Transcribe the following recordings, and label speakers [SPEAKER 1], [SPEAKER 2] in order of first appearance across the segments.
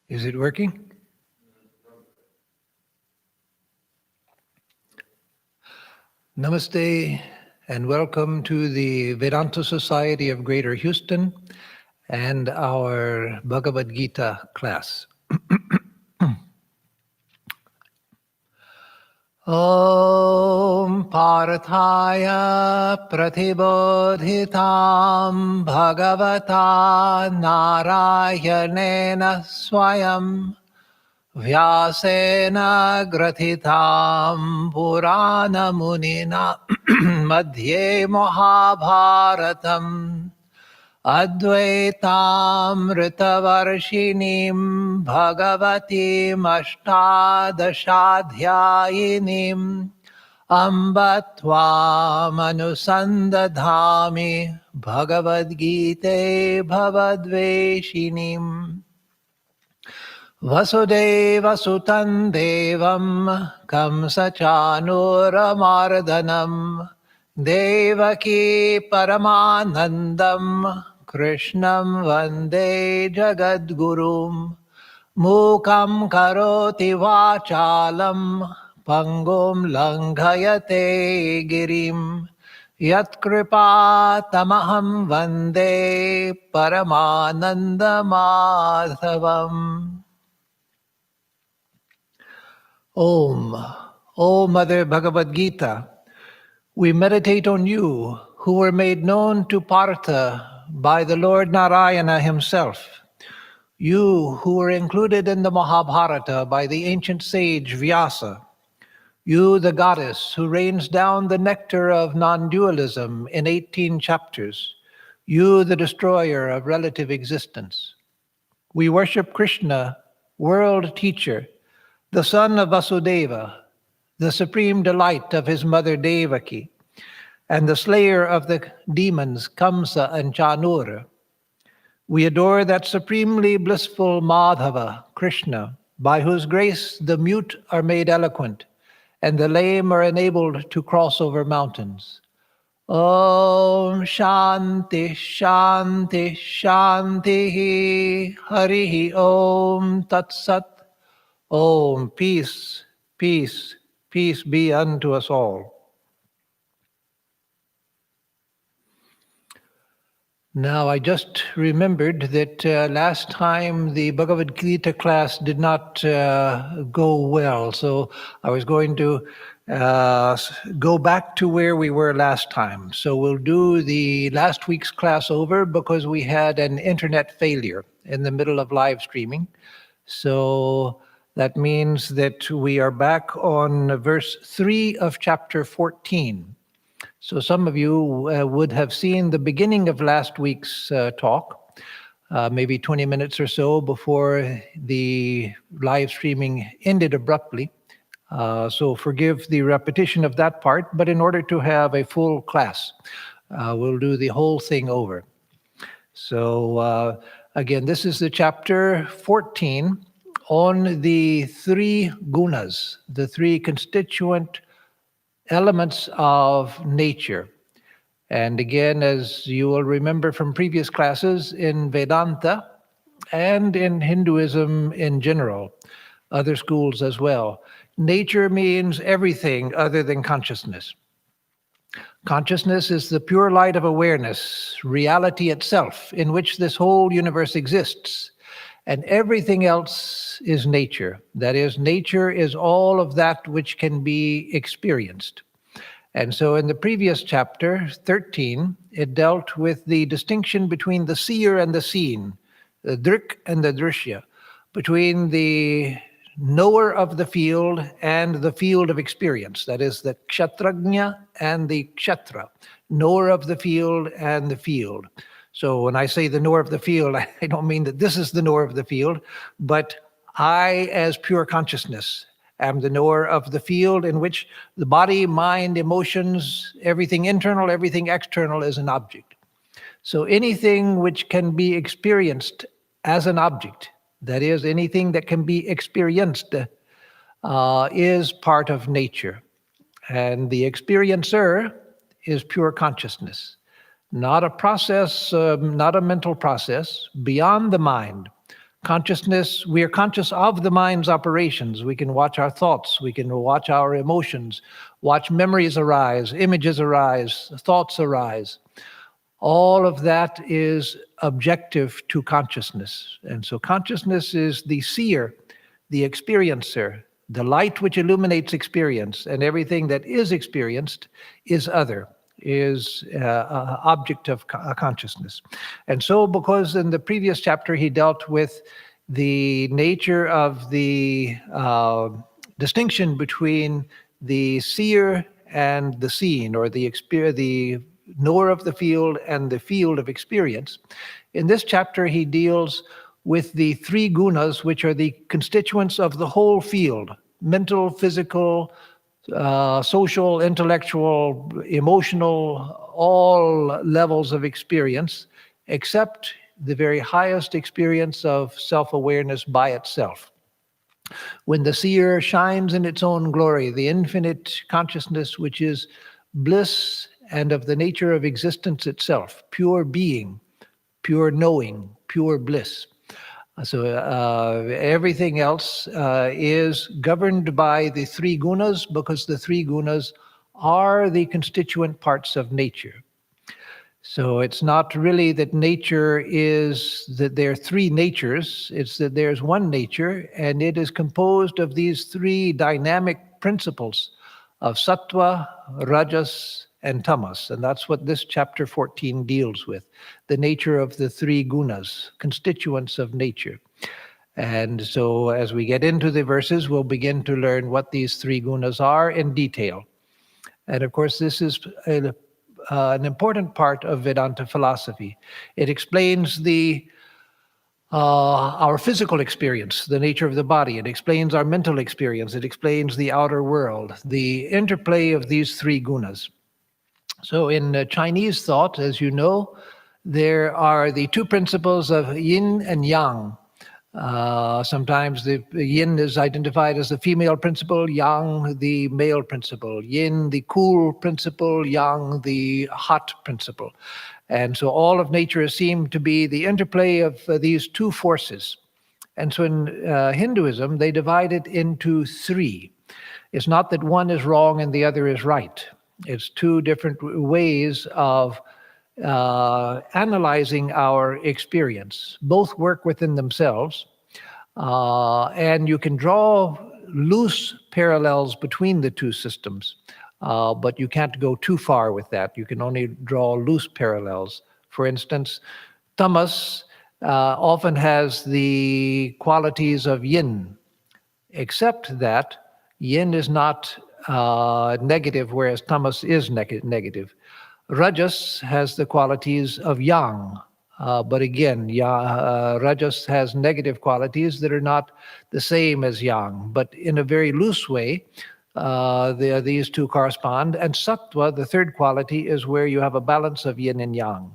[SPEAKER 1] Is it working? Namaste and welcome to the Vedanta Society of Greater Houston and our Bhagavad Gita class. Om Parthaya Pratibodhitam Bhagavata Narayanena Swayam Vyasena Grathitam Purana Munina Madhye Mahabharatam Advaitam Ritavarshinim Bhagavatim Ashtadashadhyayinim Amba Tvam Anusandadhami Bhagavad Gita Bhavadveshinim Vasudeva Sutan Devam Kamsa Chanuramardanam Devaki Paramanandam Krishnam Vande Jagadgurum Mukam Karoti Vachalam Pangum Langhayate Girim Yatkripa Tamaham Vande Paramananda Madhavam. Om, O Mother Bhagavad Gita, we meditate on you, who were made known to Partha by the Lord Narayana himself. You, who were included in the Mahabharata by the ancient sage Vyasa. You, the goddess, who rains down the nectar of non-dualism in 18 chapters. You, the destroyer of relative existence. We worship Krishna, world teacher, the son of Vasudeva, the supreme delight of his mother Devaki, and the slayer of the demons Kamsa and Chanura. We adore that supremely blissful Madhava, Krishna, by whose grace the mute are made eloquent, and the lame are enabled to cross over mountains. Om Shanti Shanti Shanti Harihi Om Tat Sat. Om, peace, peace, peace be unto us all. Now, I just remembered that last time the Bhagavad Gita class did not go well, so I was going to go back to where we were last time. So we'll do the last week's class over because we had an internet failure in the middle of live streaming. So that means that we are back on verse 3 of chapter 14. So some of you would have seen the beginning of last week's talk, maybe 20 minutes or so before the live streaming ended abruptly. So forgive the repetition of that part, but in order to have a full class, we'll do the whole thing over. So again, this is the chapter 14 on the three gunas, the three constituent elements of nature. And again, as you will remember from previous classes, in Vedanta and in Hinduism in general, other schools as well, nature means everything other than consciousness. Consciousness is the pure light of awareness, reality itself, in which this whole universe exists. And everything else is nature. That is, nature is all of that which can be experienced. And so in the previous chapter, 13, it dealt with the distinction between the seer and the seen, the drik and the drishya, between the knower of the field and the field of experience. That is, the kshatrajna and the kshatra, knower of the field and the field. So when I say the knower of the field, I don't mean that this is the knower of the field, but I, as pure consciousness, am the knower of the field in which the body, mind, emotions, everything internal, everything external is an object. So anything which can be experienced as an object, that is, anything that can be experienced, is part of nature. And the experiencer is pure consciousness. Not a process, not a mental process, beyond the mind, Consciousness, we are conscious of the mind's operations. We can watch our thoughts, we can watch our emotions, watch memories arise, images arise, thoughts arise. All of that is objective to consciousness. And so consciousness is the seer, the experiencer, the light which illuminates experience, and everything that is experienced is other, is object of consciousness. And so, because in the previous chapter he dealt with the nature of the distinction between the seer and the seen, or the knower of the field and the field of experience. In this chapter, he deals with the three gunas, which are the constituents of the whole field: mental, physical, social, intellectual, emotional, all levels of experience, except the very highest experience of self-awareness by itself. When the seer shines in its own glory, the infinite consciousness, which is bliss and of the nature of existence itself, pure being, pure knowing, pure bliss. So everything else is governed by the three gunas, because the three gunas are the constituent parts of nature. So it's not really that nature is that there are three natures, it's that there's one nature, and it is composed of these three dynamic principles of sattva, rajas, and tamas. And that's what this chapter 14 deals with, the nature of the three gunas, constituents of nature. And so as we get into the verses, we'll begin to learn what these three gunas are in detail. And of course, this is an important part of Vedanta philosophy. It explains our physical experience, the nature of the body. It explains our mental experience. It explains the outer world, the interplay of these three gunas. So in Chinese thought, as you know, there are the two principles of yin and yang. Sometimes the yin is identified as the female principle, yang the male principle, yin the cool principle, yang the hot principle. And so all of nature seems to be the interplay of these two forces. And so in Hinduism, they divide it into three. It's not that one is wrong and the other is right. It's two different ways of analyzing our experience. Both work within themselves, and you can draw loose parallels between the two systems, but you can't go too far with that. You can only draw loose parallels. For instance, tamas often has the qualities of yin, except that yin is not negative, whereas tamas is negative. Rajas has the qualities of yang, but again, rajas has negative qualities that are not the same as yang, but in a very loose way, these two correspond. And sattva, the third quality, is where you have a balance of yin and yang.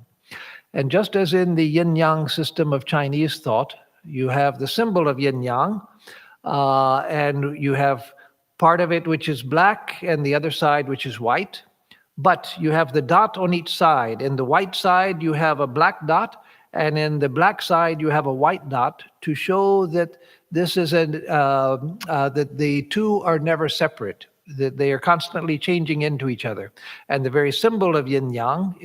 [SPEAKER 1] And just as in the yin-yang system of Chinese thought, you have the symbol of yin-yang, and you have part of it which is black and the other side which is white. But you have the dot on each side. In the white side, you have a black dot, and in the black side, you have a white dot, to show that this is that the two are never separate, that they are constantly changing into each other. And the very symbol of yin-yang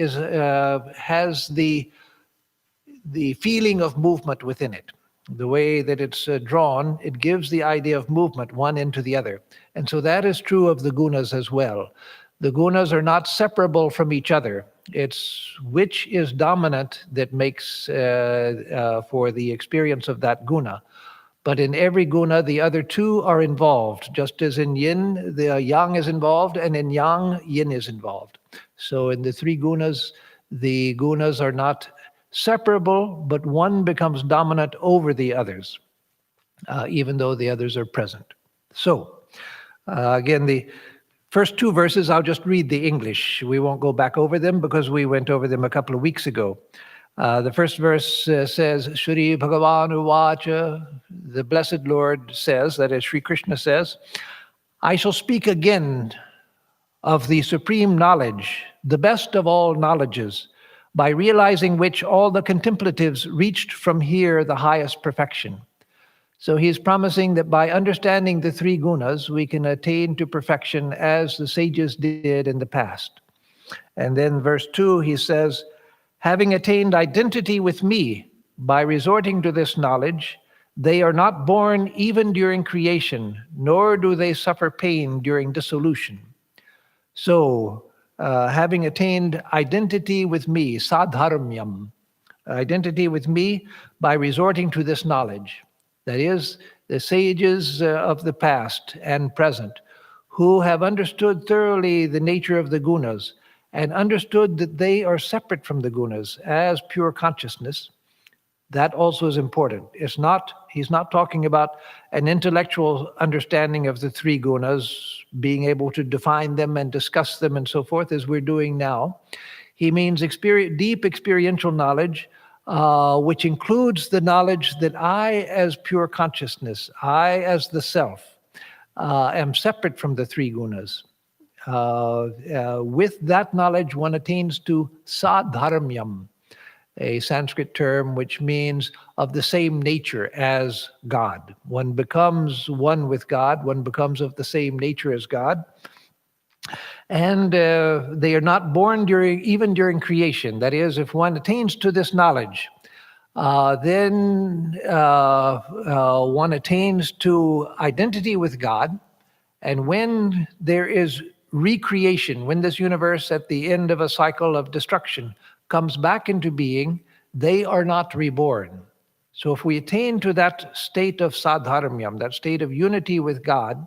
[SPEAKER 1] has the feeling of movement within it. The way that it's drawn, it gives the idea of movement, one into the other. And so that is true of the gunas as well. The gunas are not separable from each other. It's which is dominant that makes for the experience of that guna. But in every guna, the other two are involved. Just as in yin, the yang is involved, and in yang, yin is involved. So in the three gunas, the gunas are not separable, but one becomes dominant over the others, even though the others are present. So, again, the first two verses, I'll just read the English. We won't go back over them because we went over them a couple of weeks ago. The first verse says, Shri Bhagavan Uvacha, the Blessed Lord says, that is, Sri Krishna says, I shall speak again of the supreme knowledge, the best of all knowledges, by realizing which all the contemplatives reached from here the highest perfection. So he's promising that by understanding the three gunas, we can attain to perfection as the sages did in the past. And then verse 2, he says, having attained identity with me by resorting to this knowledge, they are not born even during creation, nor do they suffer pain during dissolution. So, having attained identity with me, sadharmyam, identity with me by resorting to this knowledge, that is, the sages of the past and present, who have understood thoroughly the nature of the gunas and understood that they are separate from the gunas as pure consciousness. That also is important. He's not talking about an intellectual understanding of the three gunas, being able to define them and discuss them and so forth, as we're doing now. He means deep experiential knowledge, which includes the knowledge that I, as pure consciousness, I, as the self, am separate from the three gunas. With that knowledge, one attains to sadharmyam, a Sanskrit term which means of the same nature as God. One becomes one with God, one becomes of the same nature as God. And they are not born even during creation. That is, if one attains to this knowledge, then one attains to identity with God. And when there is recreation, when this universe at the end of a cycle of destruction comes back into being, they are not reborn. So if we attain to that state of sadharmyam, that state of unity with God,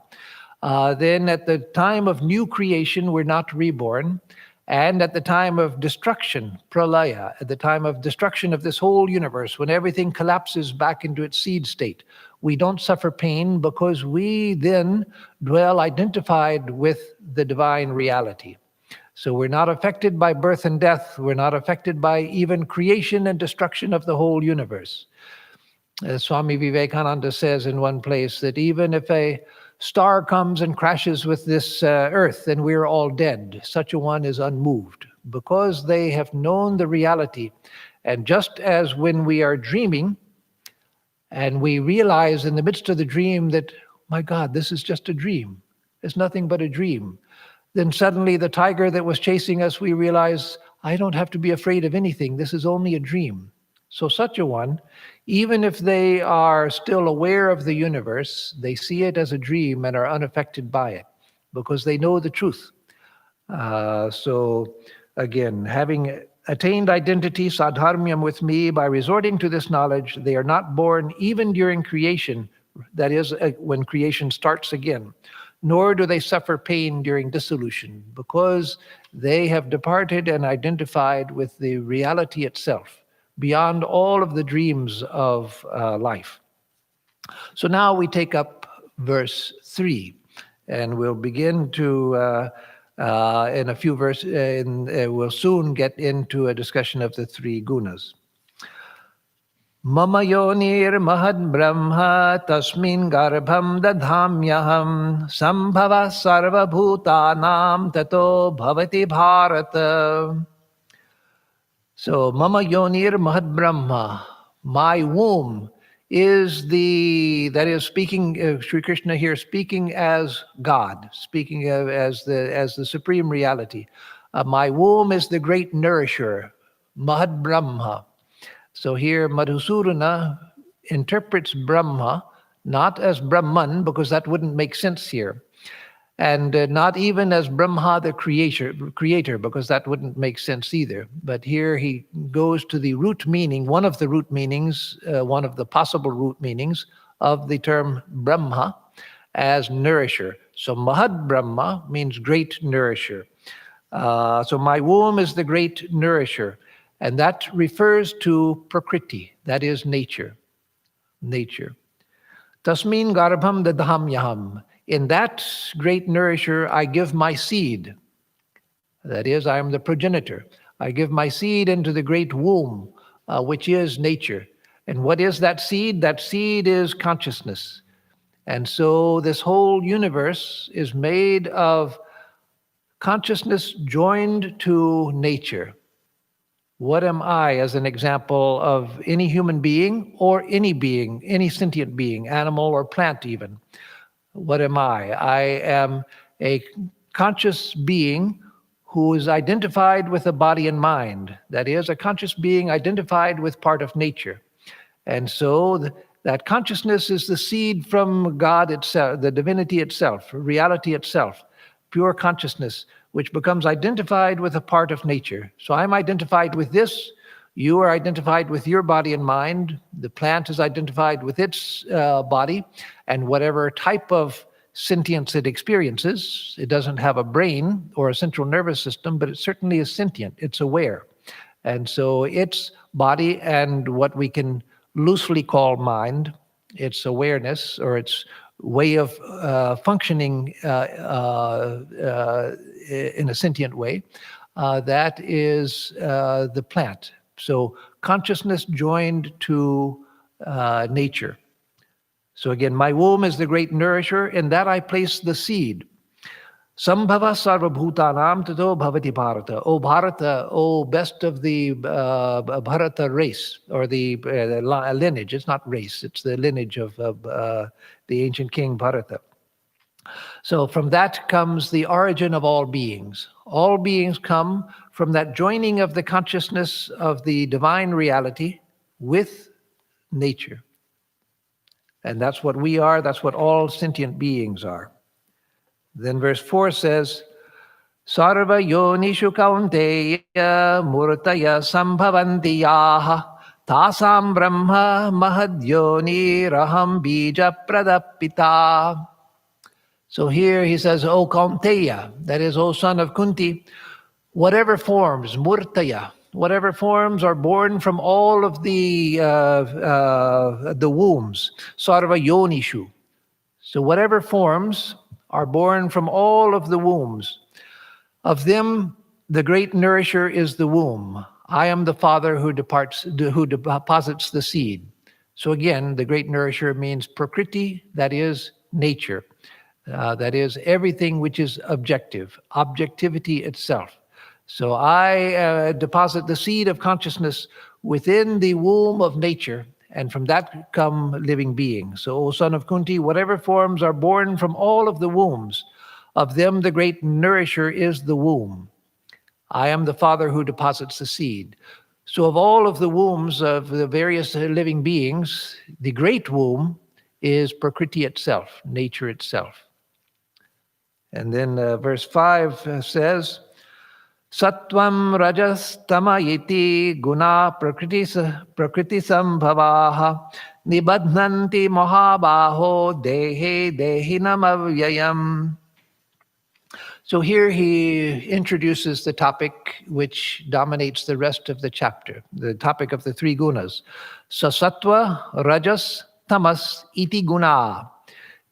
[SPEAKER 1] then at the time of new creation, we're not reborn. And at the time of destruction, pralaya, at the time of destruction of this whole universe, when everything collapses back into its seed state, we don't suffer pain because we then dwell identified with the divine reality. So we're not affected by birth and death. We're not affected by even creation and destruction of the whole universe. As Swami Vivekananda says in one place that even if a star comes and crashes with this earth and we're all dead, such a one is unmoved because they have known the reality. And just as when we are dreaming and we realize in the midst of the dream that, my God, this is just a dream. It's nothing but a dream. Then suddenly the tiger that was chasing us, we realize, I don't have to be afraid of anything. This is only a dream. So such a one, even if they are still aware of the universe, they see it as a dream and are unaffected by it because they know the truth. So again, having attained identity, sadharmyam with me, by resorting to this knowledge, they are not born even during creation, that is, when creation starts again. Nor do they suffer pain during dissolution, because they have departed and identified with the reality itself, beyond all of the dreams of life. So now we take up verse 3, and we'll begin to, in a few verses, we'll soon get into a discussion of the three gunas. Mama yonir mahad brahma tasmin garbham dadhamyaham sambhava sarva bhutanam tato bhavati bharata. So mama yonir mahad brahma, my womb is that is speaking, Sri Krishna here speaking as God, speaking as the supreme reality. My womb is the great nourisher, mahad brahma. So here Madhusurana interprets Brahma not as Brahman, because that wouldn't make sense here, and not even as Brahma the creator, because that wouldn't make sense either. But here he goes to the root meaning, one of the root meanings, one of the possible root meanings of the term Brahma as nourisher. So Mahad Brahma means great nourisher. So my womb is the great nourisher. And that refers to Prakriti, that is nature. Nature. Tasmin garbham dadhamyaham. In that great nourisher, I give my seed. That is, I am the progenitor. I give my seed into the great womb, which is nature. And what is that seed? That seed is consciousness. And so this whole universe is made of consciousness joined to nature. What am I as an example of any human being or any being, any sentient being, animal or plant even? What am I? I am a conscious being who is identified with a body and mind. That is, a conscious being identified with part of nature. And so that consciousness is the seed from God itself, the divinity itself, reality itself, pure consciousness, which becomes identified with a part of nature. So I'm identified with this. You are identified with your body and mind. The plant is identified with its body and whatever type of sentience it experiences. It doesn't have a brain or a central nervous system, but it certainly is sentient. It's aware. And so its body and what we can loosely call mind, its awareness or its way of functioning in a sentient way, that is the plant. So consciousness joined to nature. So again, my womb is the great nourisher, in that I place the seed. Sambhava sarvabhutanam tato bhavati bharata. O Bharata, O best of the Bharata race, or the lineage. It's not race, it's the lineage of the ancient king Bharata. So from that comes the origin of all beings. All beings come from that joining of the consciousness of the divine reality with nature. And that's what we are, that's what all sentient beings are. Then verse 4 says, Sarva yonishu kaunteya murtaya sambhavanti yaha tasam brahma mahadyoni raham bija pradapita. So here he says, O Kaunteya, that is, O son of Kunti, whatever forms, murtaya, whatever forms are born from all of the wombs, sarva yonishu. So whatever forms are born from all of the wombs, of them the great nourisher is the womb. I am the father who deposits the seed. So again, the great nourisher means prakriti, that is nature. That is everything which is objective, objectivity itself. So I deposit the seed of consciousness within the womb of nature, and from that come living beings. So, O son of Kunti, whatever forms are born from all of the wombs, of them the great nourisher is the womb. I am the father who deposits the seed. So of all of the wombs of the various living beings, the great womb is Prakriti itself, nature itself. And then verse 5 says, Sattvam rajas tama iti guna prakriti sambhavaha nibadhanti mahabaho dehe dehinam avyayam. So here he introduces the topic which dominates the rest of the chapter, the topic of the three gunas. Sasattva, rajas, tamas, iti guna.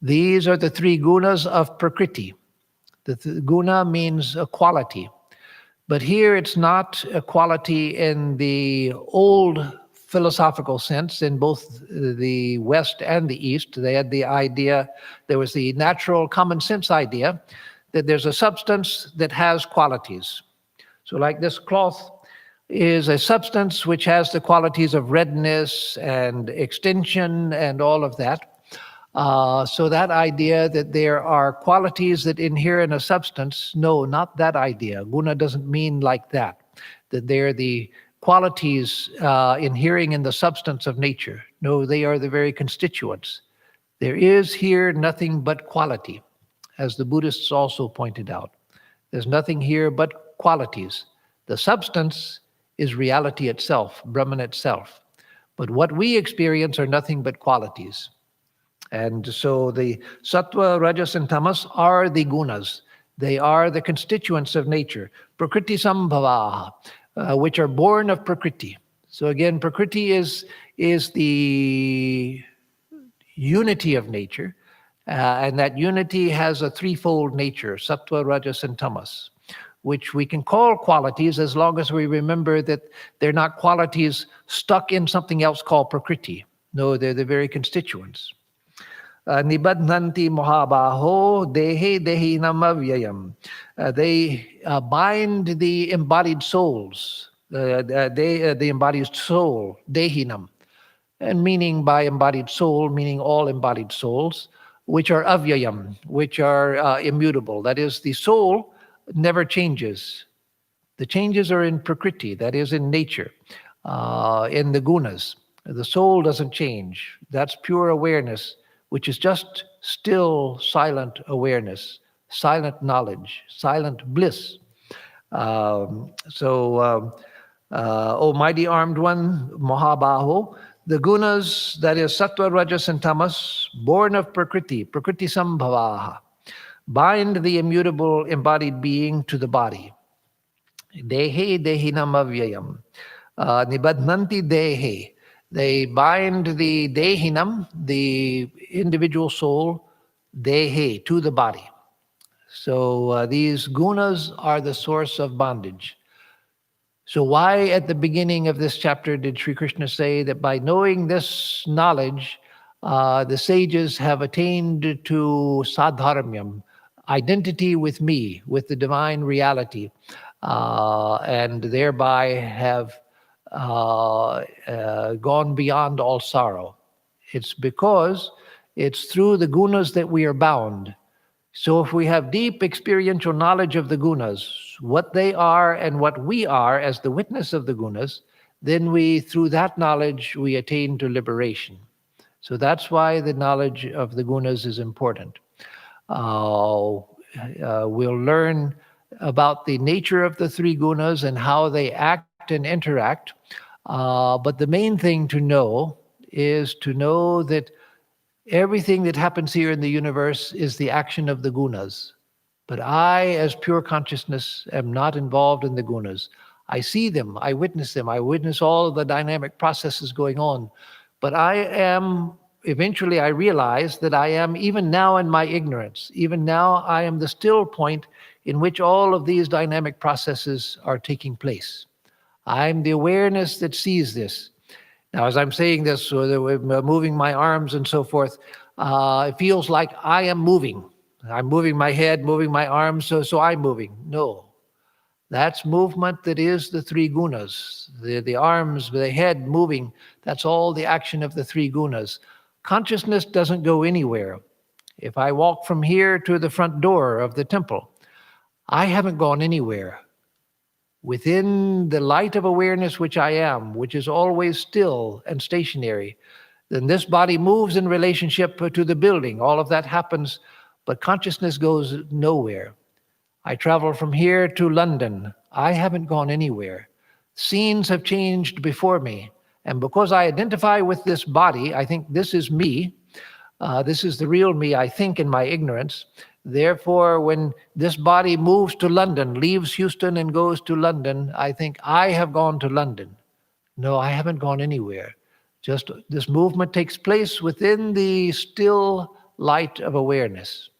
[SPEAKER 1] These are the three gunas of Prakriti. The guna means a quality. But here it's not a quality in the old philosophical sense. In both the West and the East, they had the idea, there was the natural common sense idea that there's a substance that has qualities. So like this cloth is a substance which has the qualities of redness and extension and all of that. So that idea that there are qualities that inhere in a substance, no, not that idea. Guna doesn't mean like that they're the qualities inhering in the substance of nature. No, they are the very constituents. There is here nothing but quality, as the Buddhists also pointed out. There's nothing here but qualities. The substance is reality itself, Brahman itself. But what we experience are nothing but qualities. And so the sattva, rajas, and tamas are the gunas. They are the constituents of nature, prakriti sambhavaha, which are born of prakriti. So again, prakriti is the unity of nature, and that unity has a threefold nature, sattva, rajas, and tamas, which we can call qualities as long as we remember that they're not qualities stuck in something else called prakriti. No, they're the very constituents. Nibadhanti mahabaho dehe dehinam avyayam. They bind the embodied souls. the embodied soul, dehinam, and meaning by embodied soul, meaning all embodied souls, which are avyayam, which are immutable. That is, the soul never changes. The changes are in prakriti, that is, in nature, in the gunas. The soul doesn't change. That's pure awareness, which is just still silent awareness, silent knowledge, silent bliss. O mighty armed one, Mahabaho, the gunas, that is sattva, rajas, and tamas, born of prakriti, prakriti sambhavaha, bind the immutable embodied being to the body. Dehe dehinam avyayam. Nibadnanti dehe. They bind the dehinam, the individual soul, dehe, to the body. So these gunas are the source of bondage. So why at the beginning of this chapter did Sri Krishna say that by knowing this knowledge, the sages have attained to sadharamyam, identity with me, with the divine reality, and thereby have gone beyond all sorrow? It's because it's through the gunas that we are bound. So if we have deep experiential knowledge of the gunas, what they are and what we are as the witness of the gunas, then through that knowledge, we attain to liberation. So that's why the knowledge of the gunas is important. We'll learn about the nature of the three gunas and how they act and interact. But the main thing to know is to know that everything that happens here in the universe is the action of the gunas. But I, as pure consciousness, am not involved in the gunas. I see them, I witness them, I witness all of the dynamic processes going on. But eventually I realize that I am, even now in my ignorance, even now I am the still point in which all of these dynamic processes are taking place. I'm the awareness that sees this. Now, as I'm saying this, moving my arms and so forth, it feels like I am moving. I'm moving my head, moving my arms, so I'm moving. No, that's movement that is the three gunas. The arms, the head moving, that's all the action of the three gunas. Consciousness doesn't go anywhere. If I walk from here to the front door of the temple, I haven't gone anywhere. Within the light of awareness which I am, which is always still and stationary, then this body moves in relationship to the building. All of that happens, but consciousness goes nowhere. I travel from here to London. I haven't gone anywhere. Scenes have changed before me. And because I identify with this body, I think this is me. This is the real me, I think, in my ignorance. Therefore, when this body moves to London, leaves Houston and goes to London, I think I have gone to London. No, I haven't gone anywhere. Just this movement takes place within the still light of awareness.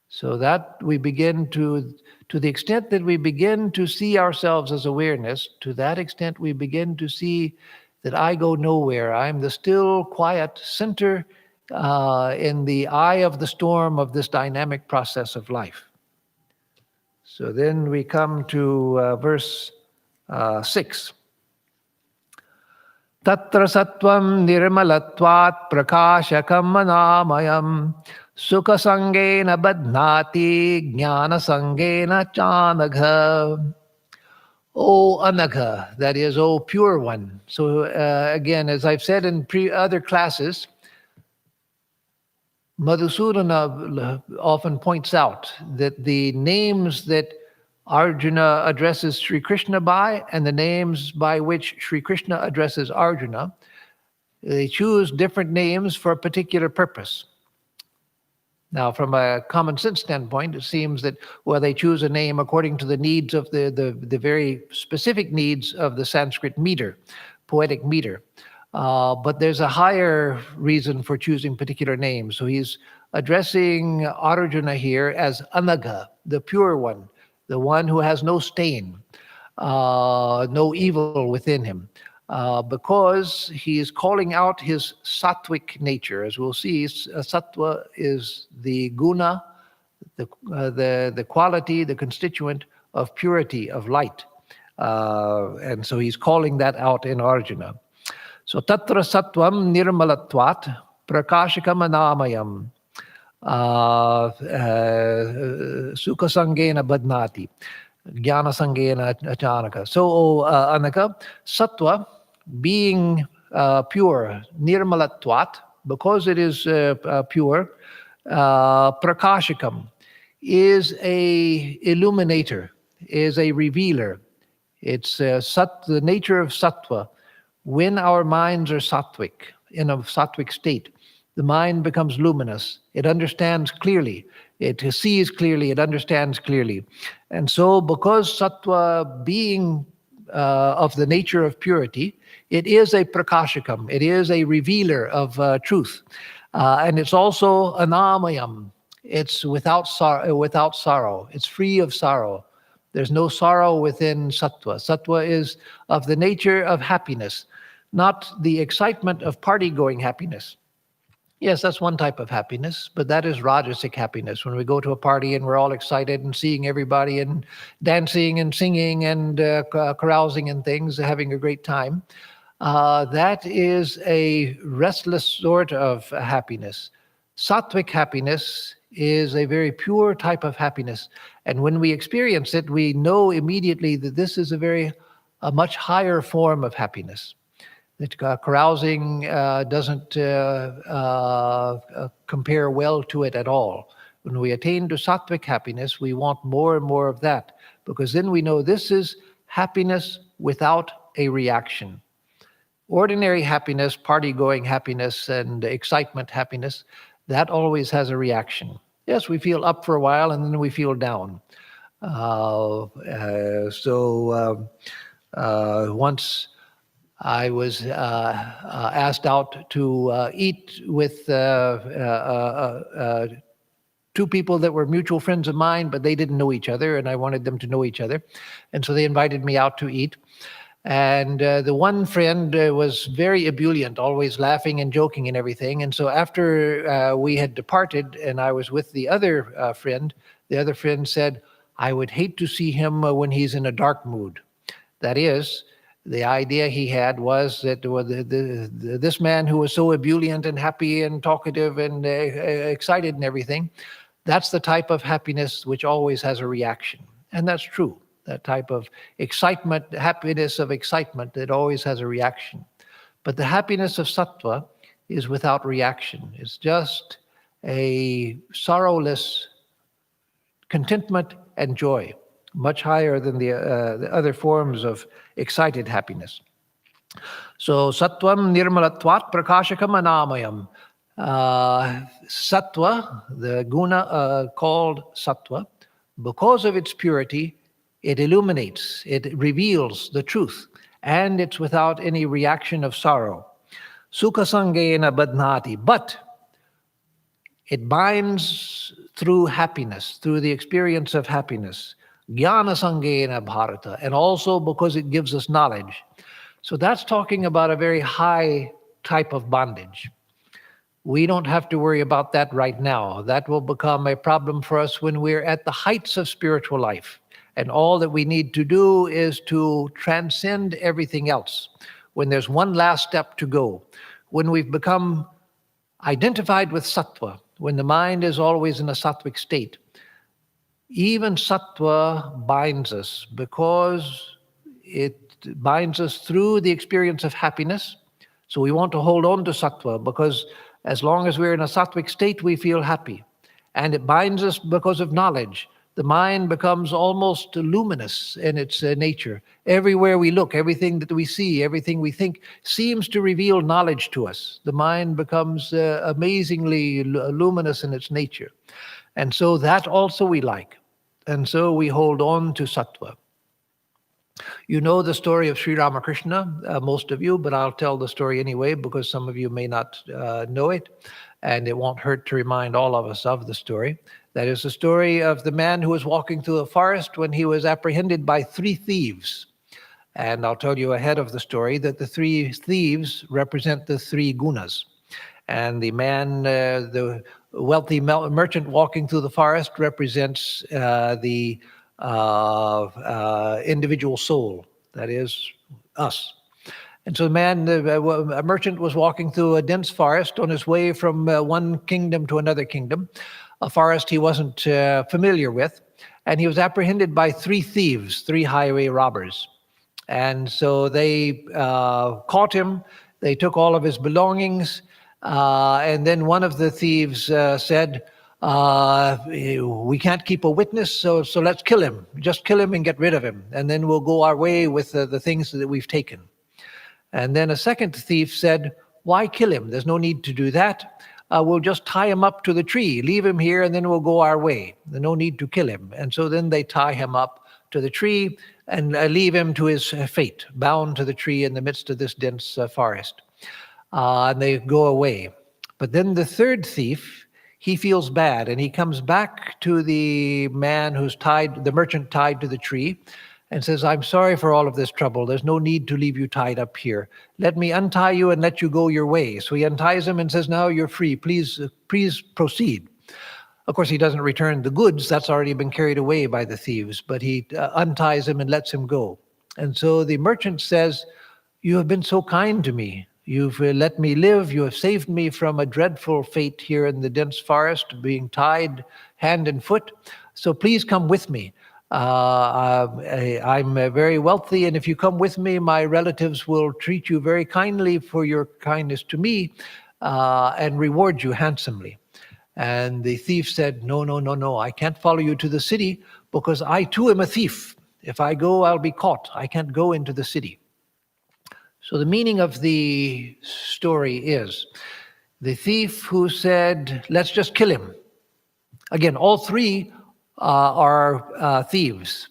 [SPEAKER 1] So that we begin to the extent that we begin to see ourselves as awareness, to that extent we begin to see that I go nowhere. I'm the still, quiet center in the eye of the storm of this dynamic process of life. So then we come to verse 6. Tatra sattvam nirmalatvat prakashakam manamayam sukha sangena badhnati jnana sangena chanagha. O anagha, that is, O pure one. So again, as I've said in other classes, Madhusudana often points out that the names that Arjuna addresses Sri Krishna by and the names by which Sri Krishna addresses Arjuna, they choose different names for a particular purpose. Now, from a common sense standpoint, it seems that, well, they choose a name according to the needs of the very specific needs of the Sanskrit meter, poetic meter. But there's a higher reason for choosing particular names. So he's addressing Arjuna here as Anagha, the pure one, the one who has no stain, no evil within him, because he is calling out his sattvic nature. As we'll see, sattva is the guna, the quality, the constituent of purity, of light. And so he's calling that out in Arjuna. So tatra sattvam nirmalatvat prakashikam anamayam sukha sangena badnati jnana sangena achanaka. So, Anaka, sattva, being pure, nirmalatvat, because it is pure, prakashikam, is a illuminator, is a revealer. It's the nature of sattva. When our minds are sattvic, in a sattvic state, the mind becomes luminous. It understands clearly. It sees clearly. It understands clearly. And so, because sattva being of the nature of purity, it is a prakashikam. It is a revealer of truth. And it's also anamayam. It's without sorrow. It's free of sorrow. There's no sorrow within sattva. Sattva is of the nature of happiness, not the excitement of party-going happiness. Yes, that's one type of happiness, but that is rajasic happiness. When we go to a party and we're all excited and seeing everybody and dancing and singing and carousing and things, having a great time, that is a restless sort of happiness. Sattvic happiness is a very pure type of happiness. And when we experience it, we know immediately that this is a much higher form of happiness. That carousing doesn't compare well to it at all. When we attain to sattvic happiness, we want more and more of that, because then we know this is happiness without a reaction. Ordinary happiness, party-going happiness, and excitement happiness, that always has a reaction. Yes, we feel up for a while and then we feel down. Once I was asked out to eat with two people that were mutual friends of mine, but they didn't know each other, and I wanted them to know each other. And so they invited me out to eat. And the one friend was very ebullient, always laughing and joking and everything. And so after we had departed and I was with the other friend said, "I would hate to see him when he's in a dark mood." That is, the idea he had was that this man who was so ebullient and happy and talkative and excited and everything, that's the type of happiness which always has a reaction. And that's true. That type of excitement, happiness of excitement, that always has a reaction. But the happiness of sattva is without reaction. It's just a sorrowless contentment and joy, much higher than the other forms of excited happiness. So sattvam nirmalatvat prakashakam anamayam. Sattva, the guna called sattva, because of its purity, it illuminates, it reveals the truth, and it's without any reaction of sorrow. Sukha sangena badnati, but it binds through happiness, through the experience of happiness. Jnana sangena bharata, and also because it gives us knowledge. So that's talking about a very high type of bondage. We don't have to worry about that right now. That will become a problem for us when we're at the heights of spiritual life. And all that we need to do is to transcend everything else. When there's one last step to go, when we've become identified with sattva, when the mind is always in a sattvic state, even sattva binds us because it binds us through the experience of happiness. So we want to hold on to sattva because as long as we're in a sattvic state, we feel happy. And it binds us because of knowledge. The mind becomes almost luminous in its nature. Everywhere we look, everything that we see, everything we think seems to reveal knowledge to us. The mind becomes amazingly luminous in its nature. And so that also we like. And so we hold on to sattva. You know the story of Sri Ramakrishna, most of you, but I'll tell the story anyway because some of you may not know it, and it won't hurt to remind all of us of the story. That is the story of the man who was walking through a forest when he was apprehended by 3 thieves. And I'll tell you ahead of the story that the 3 thieves represent the 3 gunas. And the man, the wealthy merchant walking through the forest represents the individual soul, that is, us. And so a merchant was walking through a dense forest on his way from one kingdom to another kingdom, a forest he wasn't familiar with. And he was apprehended by three thieves, three highway robbers. And so they caught him. They took all of his belongings. And then one of the thieves said, we can't keep a witness, so let's kill him. Just kill him and get rid of him. And then we'll go our way with the things that we've taken. And then a second thief said, why kill him? There's no need to do that. We'll just tie him up to the tree, leave him here, and then we'll go our way. There's no need to kill him. And so then they tie him up to the tree and leave him to his fate, bound to the tree in the midst of this dense forest. And they go away. But then the third thief, he feels bad, and he comes back to the man who's tied, the merchant tied to the tree, and says, I'm sorry for all of this trouble. There's no need to leave you tied up here. Let me untie you and let you go your way. So he unties him and says, now you're free. Please proceed. Of course, he doesn't return the goods. That's already been carried away by the thieves. But he unties him and lets him go. And so the merchant says, you have been so kind to me. You've let me live. You have saved me from a dreadful fate here in the dense forest, being tied hand and foot. So please come with me. I'm very wealthy, and if you come with me, my relatives will treat you very kindly for your kindness to me and reward you handsomely. And the thief said, no, I can't follow you to the city because I too am a thief. If I go, I'll be caught. I can't go into the city. So the meaning of the story is the thief who said, let's just kill him. Again, all three are thieves.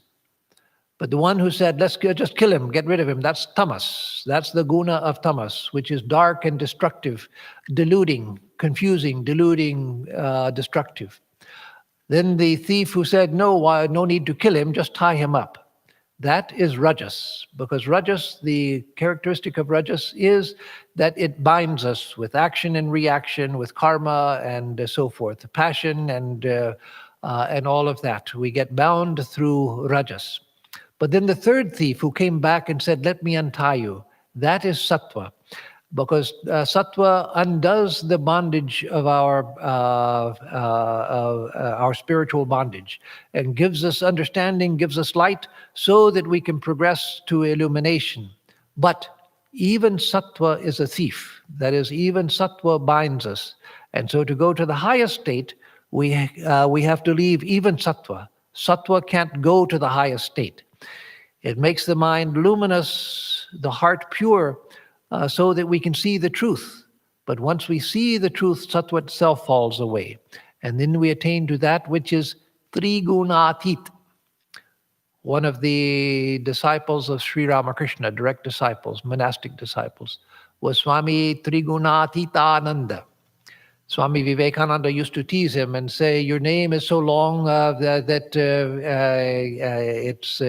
[SPEAKER 1] But the one who said, let's just kill him, get rid of him, that's tamas. That's the guna of tamas, which is dark and destructive, deluding, confusing, destructive. Then the thief who said, no need to kill him, just tie him up. That is rajas, because rajas, the characteristic of rajas is that it binds us with action and reaction, with karma and so forth, passion and all of that. We get bound through rajas. But then the third thief who came back and said, let me untie you, that is sattva. Because sattva undoes the bondage of our spiritual bondage and gives us understanding, gives us light so that we can progress to illumination. But even sattva is a thief. That is, even sattva binds us. And so to go to the highest state, we have to leave even sattva. Sattva can't go to the highest state. It makes the mind luminous, the heart pure, so that we can see the truth. But once we see the truth, sattva itself falls away. And then we attain to that which is Trigunatit. One of the disciples of Sri Ramakrishna, direct disciples, monastic disciples, was Swami Trigunatitananda. Swami Vivekananda used to tease him and say, your name is so long that it's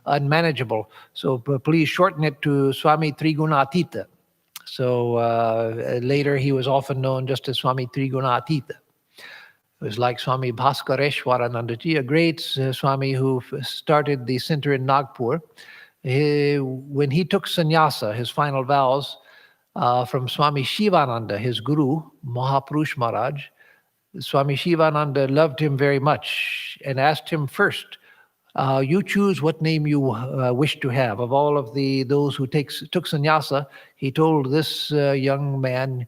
[SPEAKER 1] unmanageable. So please shorten it to Swami Trigunatita. So later he was often known just as Swami Trigunatita. It was like Swami Bhaskareshwaranandaji, a great Swami who started the center in Nagpur. When he took sannyasa, his final vows, from Swami Shivananda, his guru, Mahapurush Maharaj, Swami Shivananda loved him very much and asked him first, you choose what name you wish to have. Of all of those who took sannyasa, he told this young man,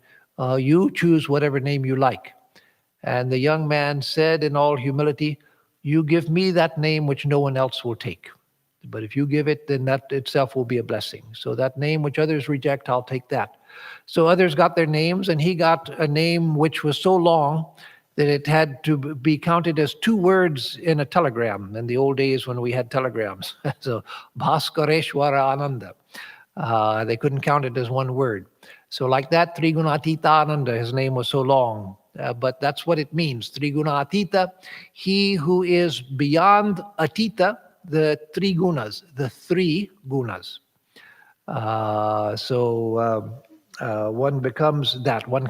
[SPEAKER 1] you choose whatever name you like. And the young man said in all humility, you give me that name which no one else will take. But if you give it, then that itself will be a blessing. So that name which others reject, I'll take that. So others got their names, and he got a name which was so long that it had to be counted as 2 words in a telegram in the old days when we had telegrams. So Bhaskareshwara Ananda. They couldn't count it as 1 word. So like that, Trigunatita Ananda, his name was so long. But that's what it means. Trigunatita, he who is beyond Atita, the 3 gunas, the 3 gunas. One becomes that. One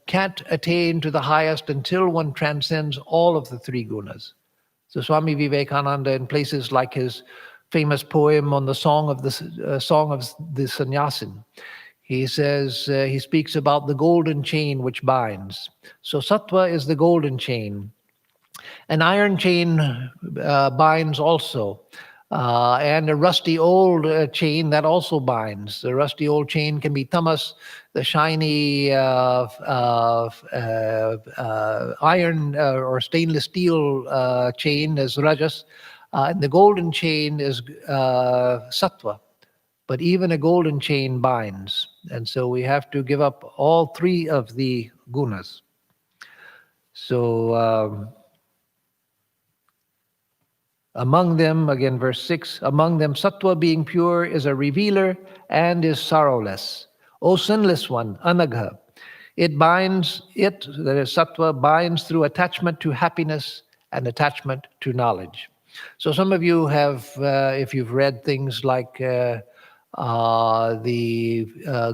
[SPEAKER 1] can't attain to the highest until one transcends all of the 3 gunas. So Swami Vivekananda, in places like his famous poem on the song of the sannyasin. He says, he speaks about the golden chain which binds. So sattva is the golden chain. An iron chain binds also, and a rusty old chain that also binds. The rusty old chain can be tamas, the shiny iron or stainless steel chain is rajas, and the golden chain is sattva. But even a golden chain binds. And so we have to give up all three of the gunas. So among them, again, verse 6, among them sattva being pure is a revealer and is sorrowless. O sinless one, anagha, it binds, that is sattva, binds through attachment to happiness and attachment to knowledge. So some of you have, if you've read things like the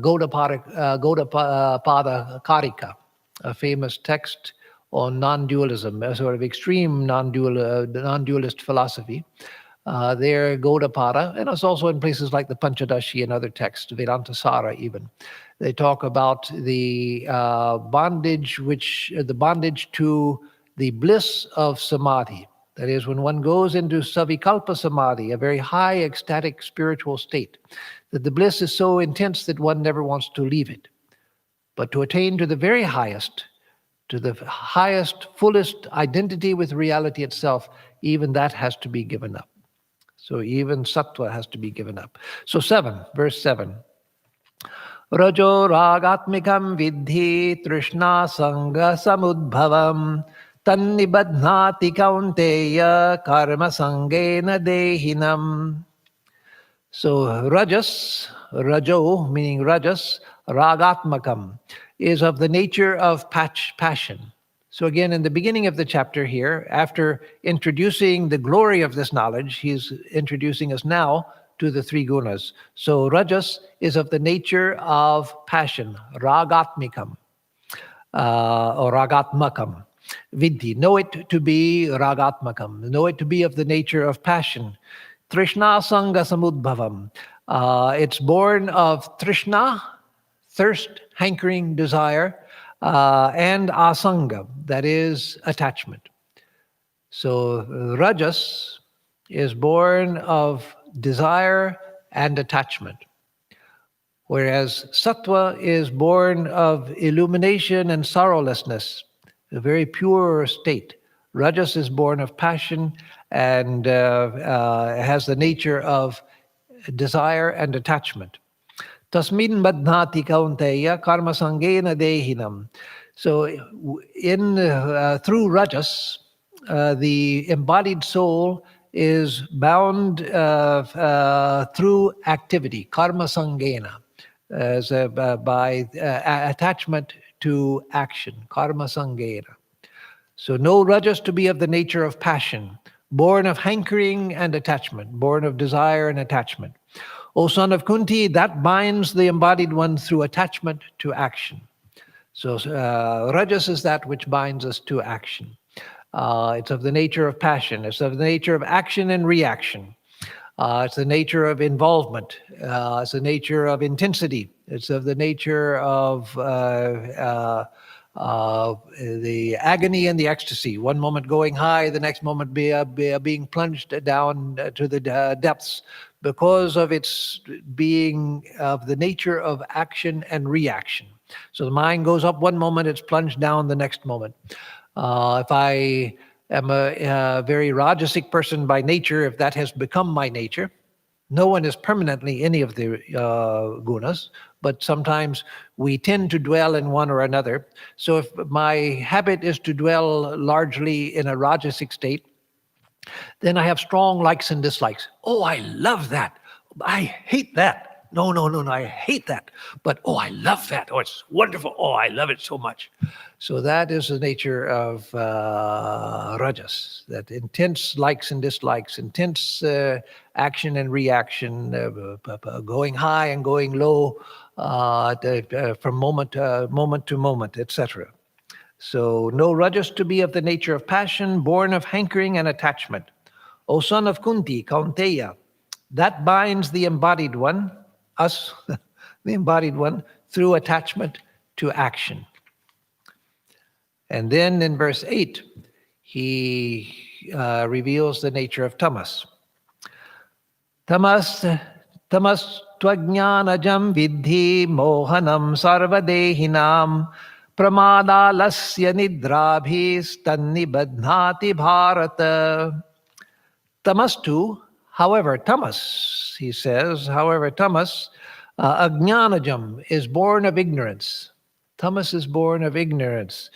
[SPEAKER 1] Gaudapada Karika, a famous text on non-dualism, a sort of extreme non-dualist philosophy. There, Gaudapada, and it's also in places like the Panchadashi and other texts, Vedanta Sara even. They talk about the bondage to the bliss of samadhi. That is, when one goes into savikalpa samadhi, a very high ecstatic spiritual state, that the bliss is so intense that one never wants to leave it. But to attain to the very highest, to the highest, fullest identity with reality itself, even that has to be given up. So even sattva has to be given up. So verse 7. Rajo ragatmikam vidhi trishna sanga samudbhavam tannibadhnati kaunteya karma sangena dehinam. So rajo, meaning rajas, ragatmakam, is of the nature of passion. So again, in the beginning of the chapter here, after introducing the glory of this knowledge, he's introducing us now to the three gunas. So rajas is of the nature of passion, ragatmikam, or ragatmakam. Vidhi, know it to be ragatmakam, know it to be of the nature of passion. Trishna sanga samudbhavam. It's born of trishna, thirst, hankering, desire, and asanga, that is attachment. So rajas is born of desire and attachment, whereas sattva is born of illumination and sorrowlessness, a very pure state. Rajas is born of passion and has the nature of desire and attachment. Tasmin badhnati kaunteya karma sangena dehinam. So through rajas, the embodied soul is bound through activity, karma sangena, by attachment to action, karma sangena. So know rajas to be of the nature of passion, born of hankering and attachment, born of desire and attachment. O son of Kunti, that binds the embodied one through attachment to action. So rajas is that which binds us to action. It's of the nature of passion. It's of the nature of action and reaction. It's the nature of involvement. It's the nature of intensity. It's of the nature of the agony and the ecstasy. One moment going high, the next moment being plunged down to the depths, because of its being of the nature of action and reaction. So the mind goes up one moment, it's plunged down the next moment. If I am a very rajasic person by nature, if that has become my nature, no one is permanently any of the gunas, but sometimes we tend to dwell in one or another. So if my habit is to dwell largely in a rajasic state, then I have strong likes and dislikes. Oh, I love that. I hate that. No, I hate that. But, oh, I love that. Oh, it's wonderful. Oh, I love it so much. So that is the nature of rajas, that intense likes and dislikes, intense action and reaction, going high and going low from moment to moment, etc. So know rajas to be of the nature of passion, born of hankering and attachment. O son of Kunti, Kaunteya, That binds the embodied one, us, the embodied one, through attachment to action. And then in verse 8, he reveals the nature of tamas. Tamas tvajnanajam vidhi mohanam sarvadehinam pramadalasya nidrabhis tannibadhnati bharata. Tamastu, however, tamas, he says, however, tamas, ajnanajam is born of ignorance. Tamas is born of ignorance.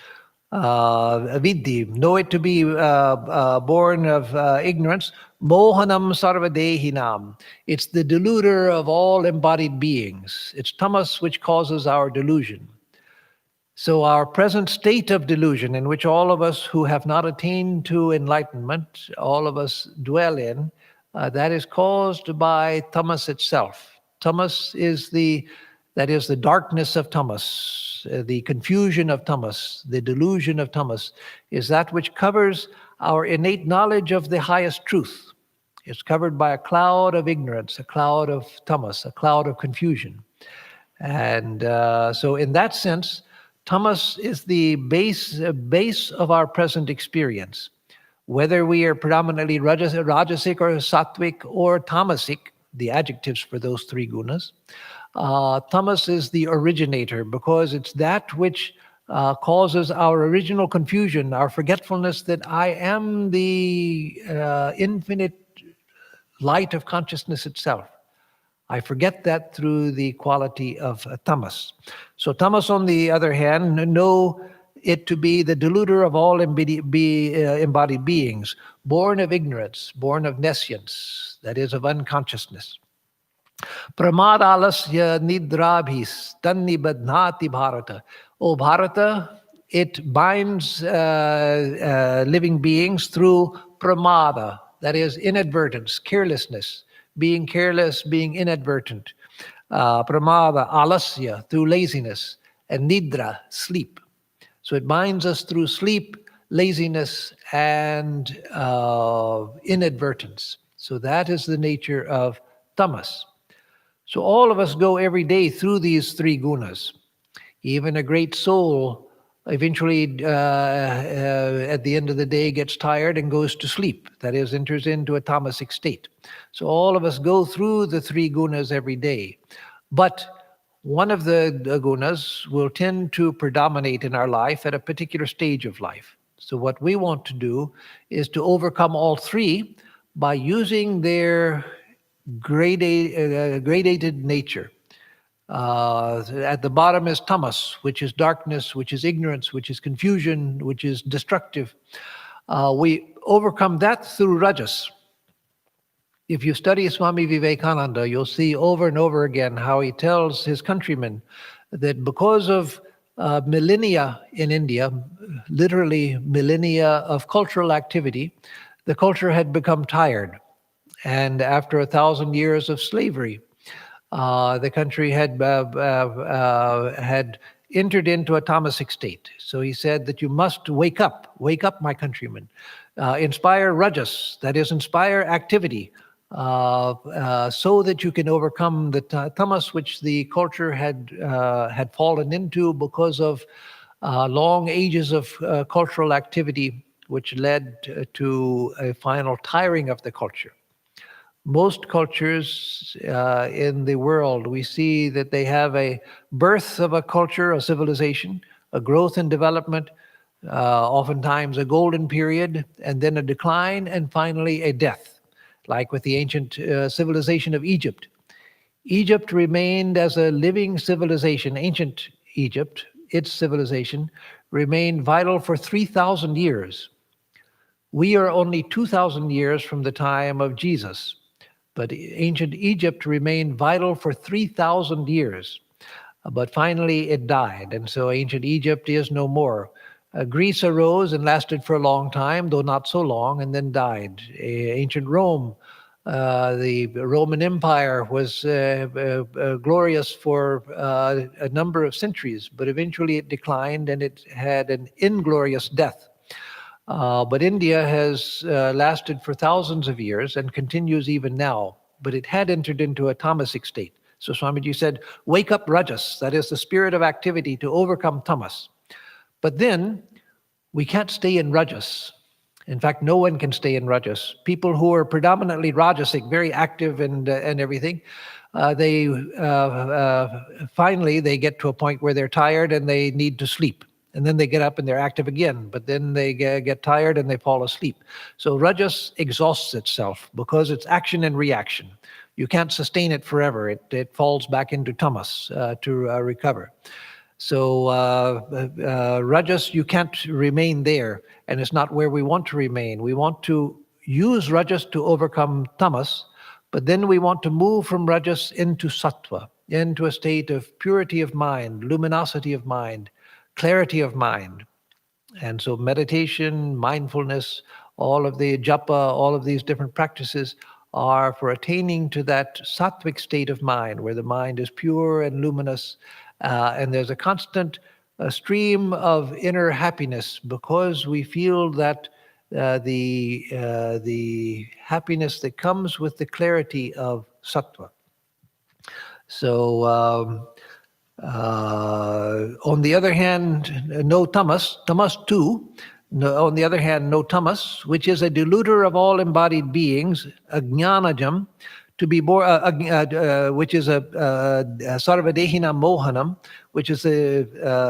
[SPEAKER 1] Vidhi, know it to be born of ignorance. Mohanam sarvadehinam. It's the deluder of all embodied beings. It's tamas which causes our delusion. So our present state of delusion, in which all of us who have not attained to enlightenment, all of us dwell in, that is caused by tamas itself. Tamas is the darkness of tamas, the confusion of tamas, the delusion of tamas, is that which covers our innate knowledge of the highest truth. It's covered by a cloud of ignorance, a cloud of tamas, a cloud of confusion. And so in that sense, tamas is the base of our present experience. Whether we are predominantly rajasic or sattvic or tamasic, the adjectives for those three gunas, tamas is the originator, because it's that which causes our original confusion, our forgetfulness that I am the infinite light of consciousness itself. I forget that through the quality of tamas. So tamas, on the other hand, know it to be the deluder of all embodied beings, born of ignorance, born of nescience, that is, of unconsciousness. Pramadalasya nidrabhis tannibadhnati bharata. O Bharata, it binds living beings through pramada, that is, inadvertence, carelessness. Being careless, being inadvertent. Pramada, alasya, through laziness. And nidra, sleep. So it binds us through sleep, laziness, and inadvertence. So that is the nature of tamas. So all of us go every day through these three gunas. Even a great soul eventually, at the end of the day, gets tired and goes to sleep. That is, enters into a tamasic state. So all of us go through the three gunas every day. But one of the gunas will tend to predominate in our life at a particular stage of life. So what we want to do is to overcome all three by using their gradated nature. At the bottom is tamas, which is darkness, which is ignorance, which is confusion, which is destructive. We overcome that through rajas. If you study Swami Vivekananda, you'll see over and over again how he tells his countrymen that because of millennia in India, literally millennia of cultural activity, the culture had become tired. And after 1,000 years of slavery, the country had entered into a tamasic state. So he said that you must wake up, my countrymen. Inspire rajas, that is, inspire activity, so that you can overcome the tamas which the culture had fallen into because of long ages of cultural activity, which led to a final tiring of the culture. Most cultures in the world, we see that they have a birth of a culture, a civilization, a growth and development, oftentimes a golden period, and then a decline, and finally a death, like with the ancient civilization of Egypt. Egypt remained as a living civilization. Ancient Egypt, its civilization, remained vital for 3,000 years. We are only 2,000 years from the time of Jesus. But ancient Egypt remained vital for 3,000 years. But finally it died, and so ancient Egypt is no more. Greece arose and lasted for a long time, though not so long, and then died. Ancient Rome, the Roman Empire, was glorious for a number of centuries, but eventually it declined and it had an inglorious death. But India has lasted for thousands of years and continues even now. but it had entered into a tamasic state. So Swamiji said, wake up rajas, that is the spirit of activity, to overcome tamas. But then we can't stay in rajas. In fact, no one can stay in rajas. People who are predominantly rajasic, very active and everything, finally they get to a point where they're tired and they need to sleep. And then they get up and they're active again, but then they get tired and they fall asleep. So rajas exhausts itself because it's action and reaction. You can't sustain it forever. It falls back into tamas to recover. So rajas, you can't remain there, and it's not where we want to remain. We want to use rajas to overcome tamas, but then we want to move from rajas into sattva, into a state of purity of mind, luminosity of mind, clarity of mind. And so meditation, mindfulness, all of the japa, all of these different practices are for attaining to that sattvic state of mind where the mind is pure and luminous, and there's a constant stream of inner happiness because we feel that the happiness that comes with the clarity of sattva. So on the other hand, no tamas too. On the other hand, no tamas, which is a deluder of all embodied beings, ajnanajam, to be born, which is a sarvadehina mohanam, which is a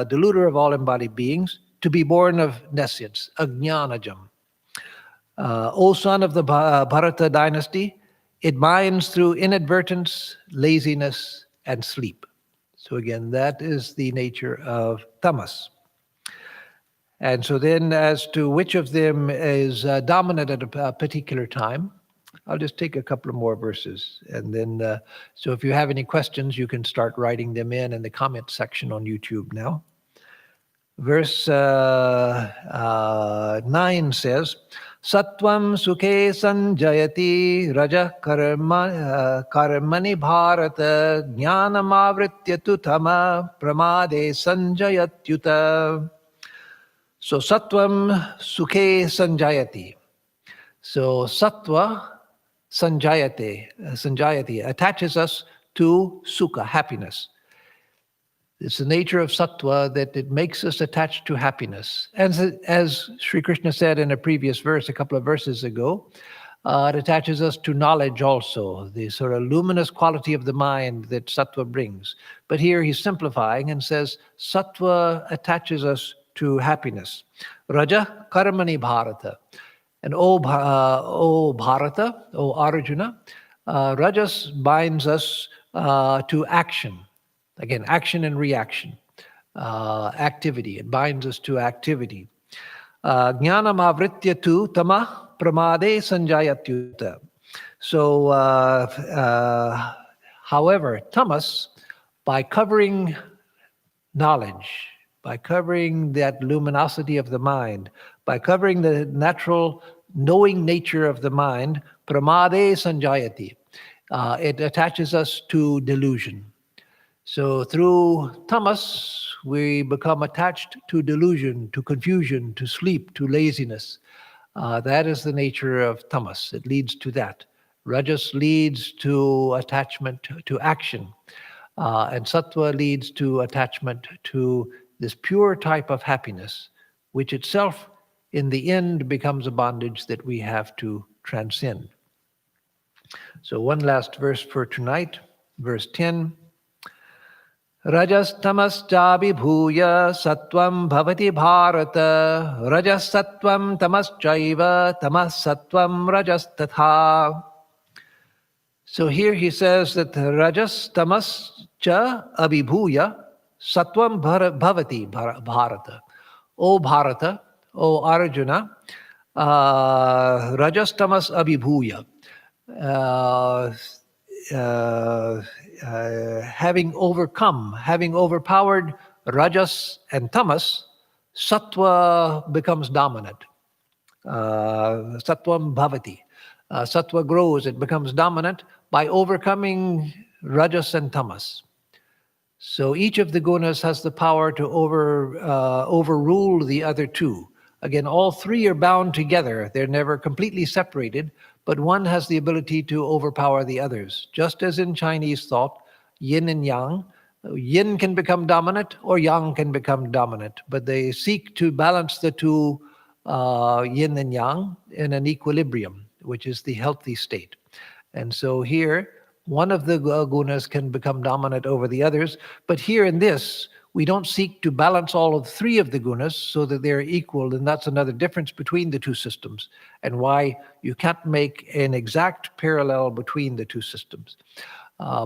[SPEAKER 1] deluder of all embodied beings, to be born of nescience, ajnanajam. O son of the Bharata dynasty, it minds through inadvertence, laziness, and sleep. So again, that is the nature of tamas. And so then as to which of them is dominant at a particular time, I'll just take a couple of more verses. And then, so if you have any questions, you can start writing them in the comment section on YouTube now. Verse 9 says, Sattvam sukhe sanjayati raja karmani bharata jnanam avritya tu tama pramade sanjayatyuta. So sattvam sukhe sanjayati. So sattva sanjayati attaches us to sukha, happiness. It's the nature of sattva that it makes us attached to happiness. As Sri Krishna said in a previous verse, a couple of verses ago, it attaches us to knowledge also, the sort of luminous quality of the mind that sattva brings. But here he's simplifying and says sattva attaches us to happiness. Raja karmani bharata. And O Bharata, O Arjuna, Rajas binds us to action. Again, action and reaction, activity. It binds us to activity. Jnanam avritya tu tama pramade sanjayatyuta. So, however, tamas, by covering knowledge, by covering that luminosity of the mind, by covering the natural knowing nature of the mind, pramade sanjayati, it attaches us to delusion. So through tamas, we become attached to delusion, to confusion, to sleep, to laziness. That is the nature of tamas. It leads to that. Rajas leads to attachment to action. And sattva leads to attachment to this pure type of happiness, which itself, in the end, becomes a bondage that we have to transcend. So one last verse for tonight, verse 10. Rajas tamas chabhibhuya sattvam bhavati bharata rajas sattvam tamas chaiva tamas sattvam rajas tatha. So here he says that rajas tamas cha abhibhuya sattvam bhavati bharata. O Bharata, O Arjuna, rajas tamas abhibhuya. Having overpowered rajas and tamas, sattva becomes dominant. Sattvam bhavati. Sattva grows, it becomes dominant by overcoming rajas and tamas. So each of the gunas has the power to overrule the other two. Again, all three are bound together. They're never completely separated, but one has the ability to overpower the others. Just as in Chinese thought, yin and yang, yin can become dominant or yang can become dominant, but they seek to balance the two, yin and yang, in an equilibrium, which is the healthy state. And so here, one of the gunas can become dominant over the others, but here in this, we don't seek to balance all of three of the gunas so that they're equal, and that's another difference between the two systems, and why you can't make an exact parallel between the two systems.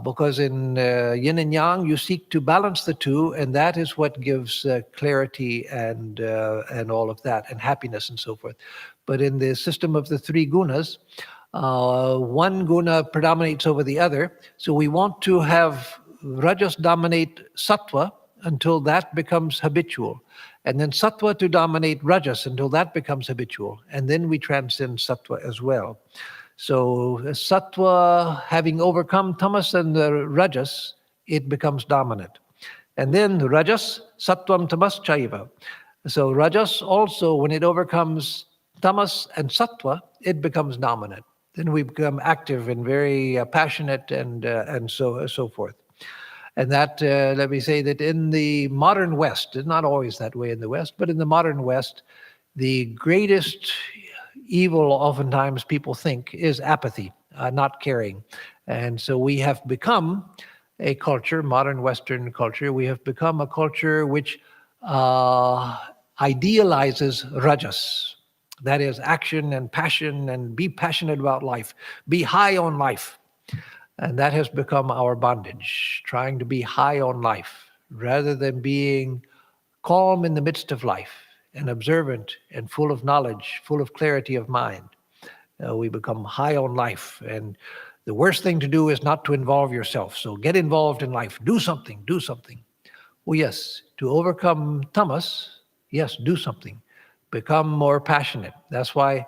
[SPEAKER 1] Because in yin and yang, you seek to balance the two, and that is what gives clarity and all of that, and happiness and so forth. But in the system of the three gunas, one guna predominates over the other. So we want to have rajas dominate sattva until that becomes habitual, and then sattva to dominate rajas until that becomes habitual, and then we transcend sattva as well. So sattva, having overcome tamas and the rajas, it becomes dominant. And then rajas, sattvam tamas chaiva. So rajas also, when it overcomes tamas and sattva, it becomes dominant. Then we become active and very passionate and so forth. And that, let me say that in the modern West, it's not always that way in the West, but in the modern West, the greatest evil oftentimes people think is apathy, not caring. And so we have become a culture, modern Western culture, we have become a culture which idealizes rajas. That is action and passion, and be passionate about life, be high on life. And that has become our bondage, trying to be high on life rather than being calm in the midst of life and observant and full of knowledge, full of clarity of mind. We become high on life. And the worst thing to do is not to involve yourself. So get involved in life. Do something, do something. Well, yes, to overcome tamas, yes, do something. Become more passionate. That's why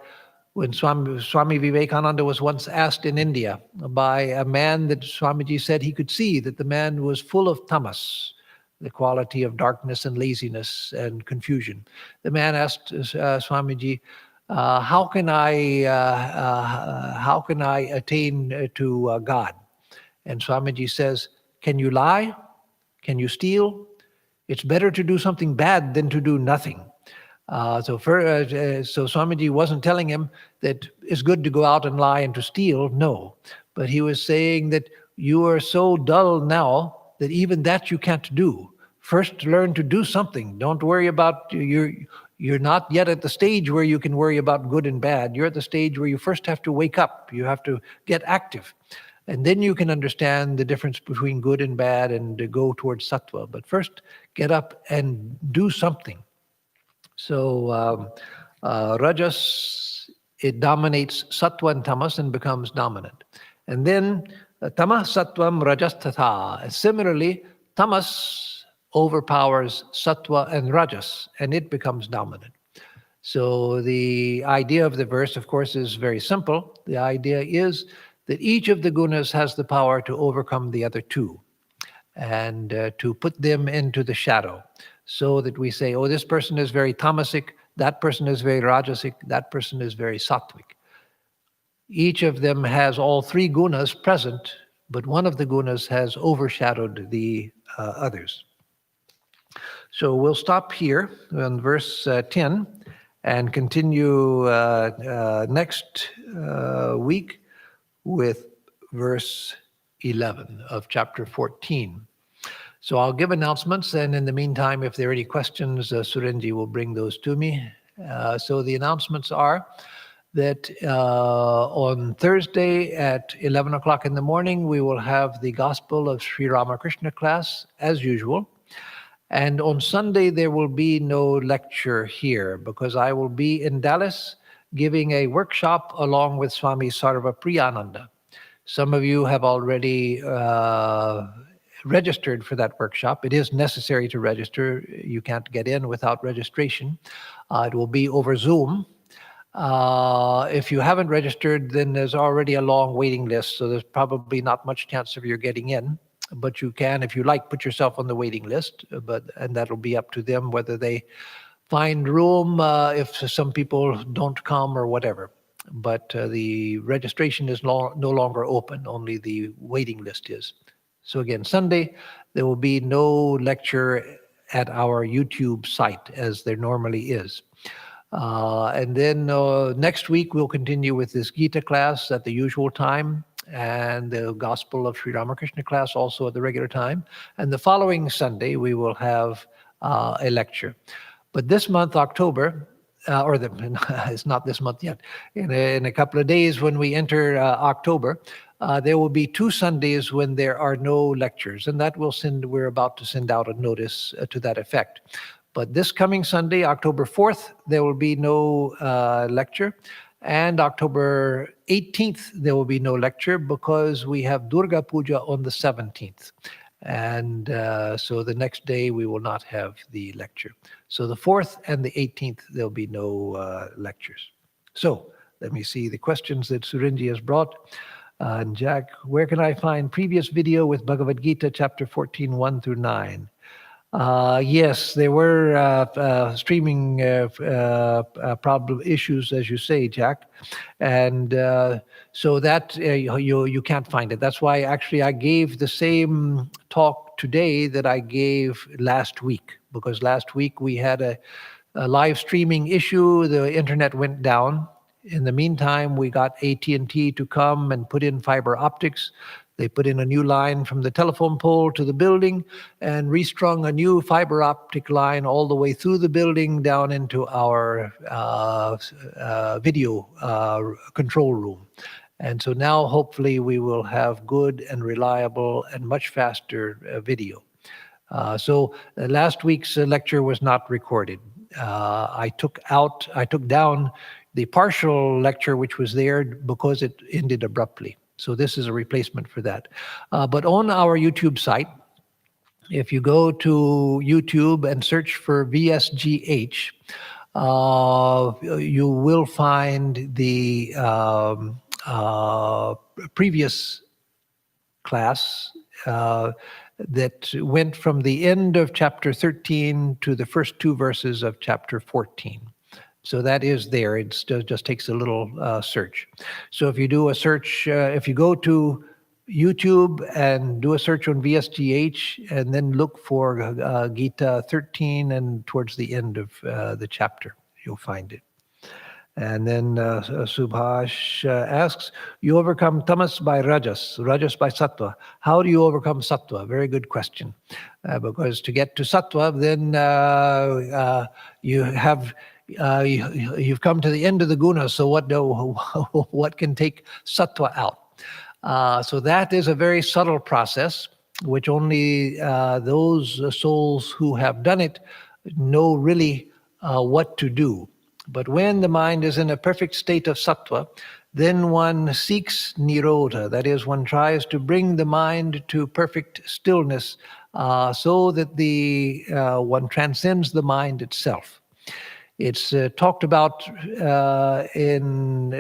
[SPEAKER 1] when Swami Vivekananda was once asked in India by a man that Swamiji said he could see that the man was full of tamas, the quality of darkness and laziness and confusion. The man asked Swamiji, how can I attain to God? And Swamiji says, can you lie? Can you steal? It's better to do something bad than to do nothing. So Swamiji wasn't telling him that it's good to go out and lie and to steal, no. But he was saying that you are so dull now that even that you can't do. First, learn to do something. Don't worry about, you're not yet at the stage where you can worry about good and bad. You're at the stage where you first have to wake up. You have to get active. And then you can understand the difference between good and bad and go towards sattva. But first, get up and do something. So rajas, it dominates sattva and tamas and becomes dominant. And then tamas sattvam rajas tatha. Similarly, tamas overpowers sattva and rajas, and it becomes dominant. So the idea of the verse, of course, is very simple. The idea is that each of the gunas has the power to overcome the other two and to put them into the shadow. So that we say, oh, this person is very tamasic, that person is very rajasic, that person is very sattvic. Each of them has all three gunas present, but one of the gunas has overshadowed the others. So we'll stop here on verse 10 and continue next week with verse 11 of chapter 14. So I'll give announcements, and in the meantime, if there are any questions, Surenji will bring those to me. So the announcements are that on Thursday at 11 o'clock in the morning, we will have the Gospel of Sri Ramakrishna class, as usual. And on Sunday, there will be no lecture here, because I will be in Dallas giving a workshop along with Swami Sarvapriyananda. Some of you have already registered for that workshop. It is necessary to register. You can't get in without registration. It will be over Zoom. If you haven't registered, then there's already a long waiting list, so there's probably not much chance of your getting in. But you can, if you like, put yourself on the waiting list, and that'll be up to them whether they find room if some people don't come or whatever. but the registration is no longer open. Only the waiting list is. So again, Sunday, there will be no lecture at our YouTube site as there normally is. And then next week, we'll continue with this Gita class at the usual time, and the Gospel of Sri Ramakrishna class also at the regular time. And the following Sunday, we will have a lecture. But this month, October, it's not this month yet. In a couple of days, when we enter October, there will be 2 Sundays when there are no lectures, and that we're about to send out a notice to that effect. But this coming Sunday, October 4th, there will be no lecture. And October 18th, there will be no lecture because we have Durga Puja on the 17th. And so the next day, we will not have the lecture. So the 4th and the 18th, there'll be no lectures. So let me see the questions that Surinji has brought. And Jack, where can I find previous video with Bhagavad Gita, chapter 14, 1 through 9? Yes, there were streaming problem issues, as you say, Jack, and so that you can't find it. That's why actually I gave the same talk today that I gave last week, because last week we had a live streaming issue. The internet went down. In the meantime, we got AT&T to come and put in fiber optics. They put in a new line from the telephone pole to the building and restrung a new fiber optic line all the way through the building down into our video control room. And so now hopefully we will have good and reliable and much faster video. So last week's lecture was not recorded. I took down the partial lecture which was there because it ended abruptly. So this is a replacement for that. But on our YouTube site, if you go to YouTube and search for VSGH, you will find the previous class that went from the end of chapter 13 to the first 2 verses of chapter 14. So that is there. It just takes a little search. So if you do a search, if you go to YouTube and do a search on VSGH and then look for Gita 13 and towards the end of the chapter, you'll find it. And then Subhash asks, you overcome tamas by rajas by sattva. How do you overcome sattva? Very good question. Because to get to sattva, then you've come to the end of the guna. So what can take sattva out? So that is a very subtle process, which only those souls who have done it know really what to do. But when the mind is in a perfect state of sattva, then one seeks nirodha. That is, one tries to bring the mind to perfect stillness so that one transcends the mind itself. It's talked about in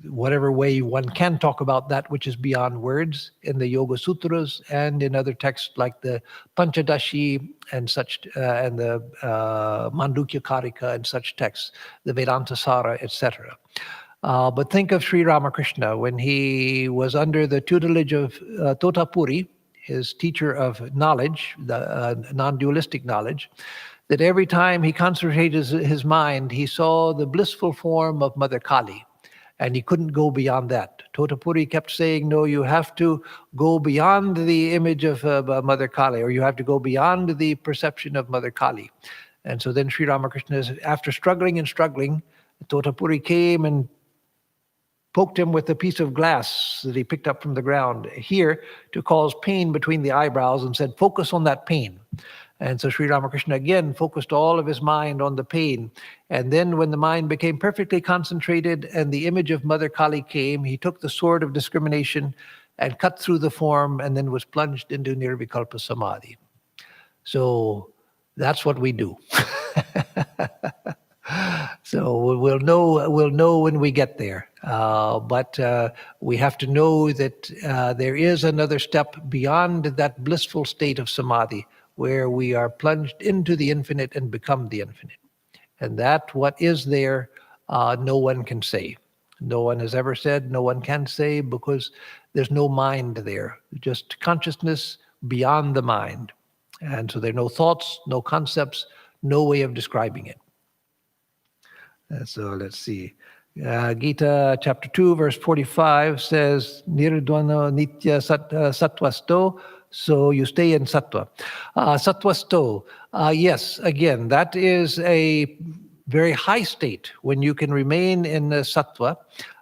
[SPEAKER 1] whatever way one can talk about that which is beyond words in the Yoga Sutras and in other texts like the Panchadashi and such, and the Mandukya Karika and such texts, the Vedanta Sara, etc. But think of Sri Ramakrishna when he was under the tutelage of Totapuri, his teacher of knowledge, the non-dualistic knowledge, that every time he concentrated his mind, he saw the blissful form of Mother Kali. And he couldn't go beyond that. Totapuri kept saying, no, you have to go beyond the image of Mother Kali, or you have to go beyond the perception of Mother Kali. And so then Sri Ramakrishna, after struggling and struggling, Totapuri came and poked him with a piece of glass that he picked up from the ground here to cause pain between the eyebrows and said, focus on that pain. And so Sri Ramakrishna again focused all of his mind on the pain. And then when the mind became perfectly concentrated and the image of Mother Kali came, he took the sword of discrimination and cut through the form and then was plunged into Nirvikalpa Samadhi. So that's what we do. So we'll know when we get there. But we have to know that there is another step beyond that blissful state of Samadhi, where we are plunged into the infinite and become the infinite. And that what is there no one can say. No one has ever said, no one can say, because there's no mind there, just consciousness beyond the mind. And so there are no thoughts, no concepts, no way of describing it. So let's see. Gita chapter 2, verse 45 says, Nirdvana nitya sattvasto, so you stay in sattva. Sattvasto, yes, again, that is a very high state when you can remain in the sattva,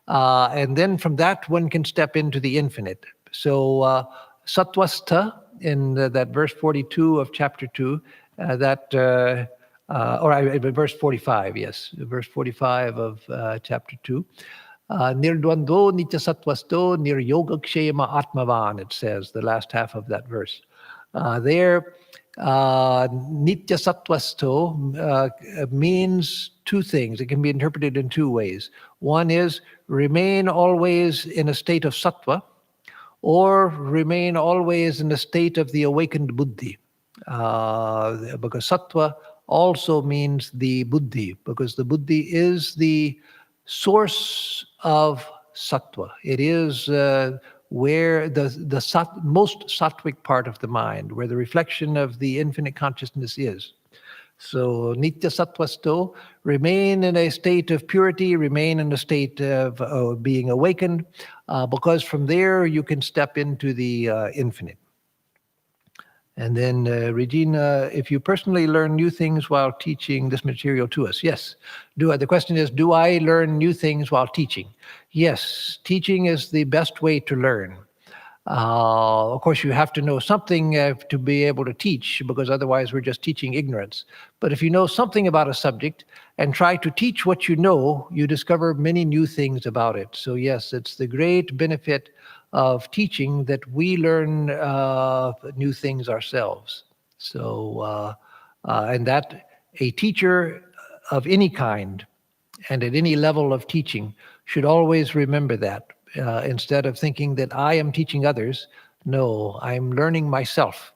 [SPEAKER 1] and then from that one can step into the infinite. So sattvastha, in that verse 42 of chapter 2, verse 45, yes, verse 45 of chapter 2. Nirdvando nitya sattvasto niryogakshema atmavan, it says, the last half of that verse. There, nitya sattvasto means two things. It can be interpreted in two ways. One is remain always in a state of sattva, or remain always in a state of the awakened buddhi. Because sattva also means the buddhi, because the buddhi is the source of sattva. It is where the most sattvic part of the mind, where the reflection of the infinite consciousness is. So nitya sattvasto, remain in a state of purity, remain in a state of being awakened, because from there you can step into the infinite. And then Regina, if you personally learn new things while teaching this material to us. Yes. The question is, do I learn new things while teaching? Yes, teaching is the best way to learn. Of course, you have to know something to be able to teach, because otherwise we're just teaching ignorance. But if you know something about a subject and try to teach what you know, you discover many new things about it. So yes, it's the great benefit of teaching that we learn new things ourselves. So, and that a teacher of any kind and at any level of teaching should always remember that. Instead of thinking that I am teaching others, no, I'm learning myself.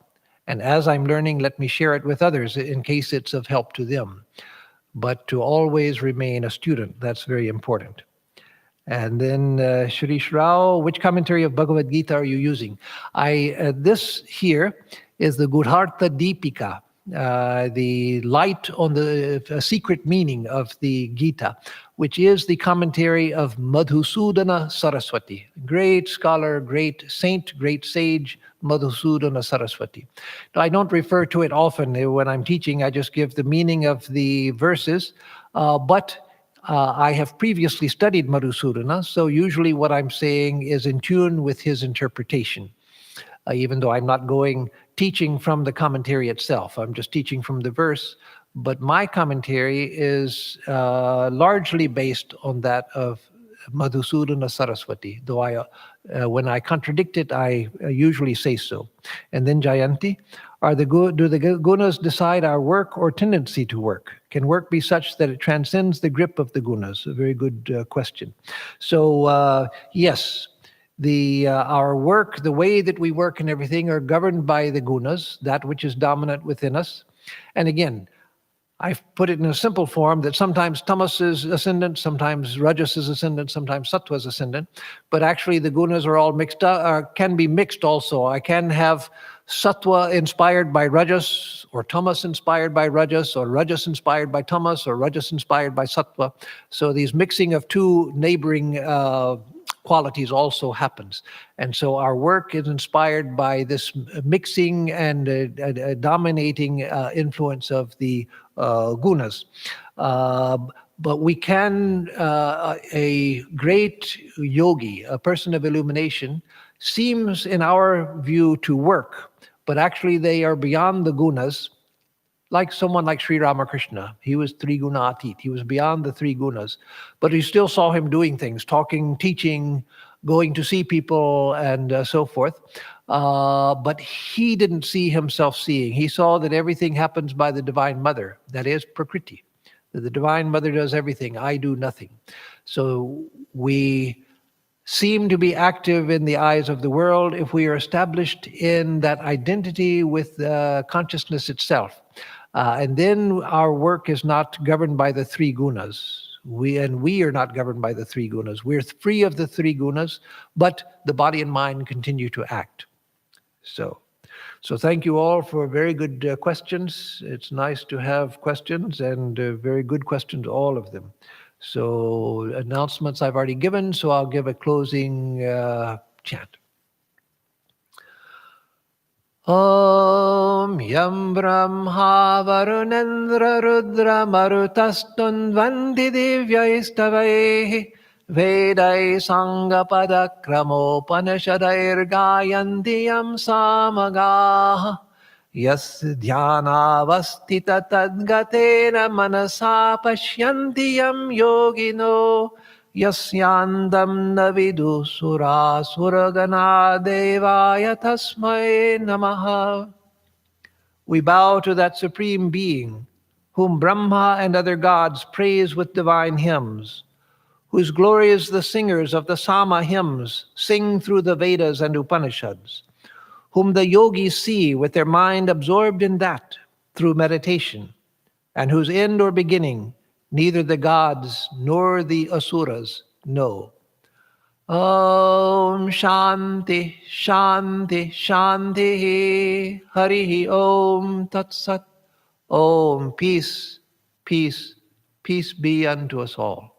[SPEAKER 1] And as I'm learning, let me share it with others in case it's of help to them. But to always remain a student, that's very important. And then Shrish Rao, which commentary of Bhagavad Gita are you using? This here is the Gurhartha Deepika, the light on the secret meaning of the Gita, which is the commentary of Madhusudana Saraswati, great scholar, great saint, great sage, Madhusudana Saraswati. Now, I don't refer to it often when I'm teaching. I just give the meaning of the verses, but I have previously studied Madhusudana, so usually what I'm saying is in tune with his interpretation, even though I'm not teaching from the commentary itself. I'm just teaching from the verse, but my commentary is largely based on that of Madhusudana Saraswati, though when I contradict it, I usually say so. And then Jayanti, do the gunas decide our work or tendency to work? Can work be such that it transcends the grip of the gunas? A very good question. So yes, our work, the way that we work and everything are governed by the gunas, that which is dominant within us. And again, I've put it in a simple form that sometimes tamas is ascendant, sometimes rajas is ascendant, sometimes sattva is ascendant. But actually the gunas are all mixed up, can be mixed also. I can have sattva inspired by rajas, or tamas inspired by rajas, or rajas inspired by tamas, or rajas inspired by sattva. So these mixing of two neighboring qualities also happens. And so our work is inspired by this mixing and dominating influence of the gunas. But we can, a great yogi, a person of illumination, seems in our view to work, but actually they are beyond the gunas. Like someone like Sri Ramakrishna, he was Triguna Atit. He was beyond the three gunas, but you still saw him doing things, talking, teaching, going to see people, and so forth. But he didn't see himself seeing. He saw that everything happens by the Divine Mother, that is Prakriti. The Divine Mother does everything. I do nothing. So we seem to be active in the eyes of the world if we are established in that identity with consciousness itself. And then our work is not governed by the three gunas. We are not governed by the three gunas. We're free of the three gunas, but the body and mind continue to act. So thank you all for very good questions. It's nice to have questions, and very good questions, all of them. So announcements I've already given, so I'll give a closing chant. Om Yam Brahma Varunendra Rudra Marutastun Divyaistavaihi Vedai Sangha Padakramopanishadair Gayanti Yam Samagaha Yas Dhyanavastita Tadgatena Manasa Pashyanti Yam Yogino Yasyandam Navidu Sura Suragana Devaya Tasmai Namaha. We bow to that Supreme Being, whom Brahma and other gods praise with divine hymns, whose glorious the singers of the Sama hymns sing through the Vedas and Upanishads, whom the yogis see with their mind absorbed in that through meditation, and whose end or beginning neither the gods nor the asuras know. Om Shanti, Shanti, Shanti, Harihi Om Tat Sat. Om, peace, peace, peace be unto us all.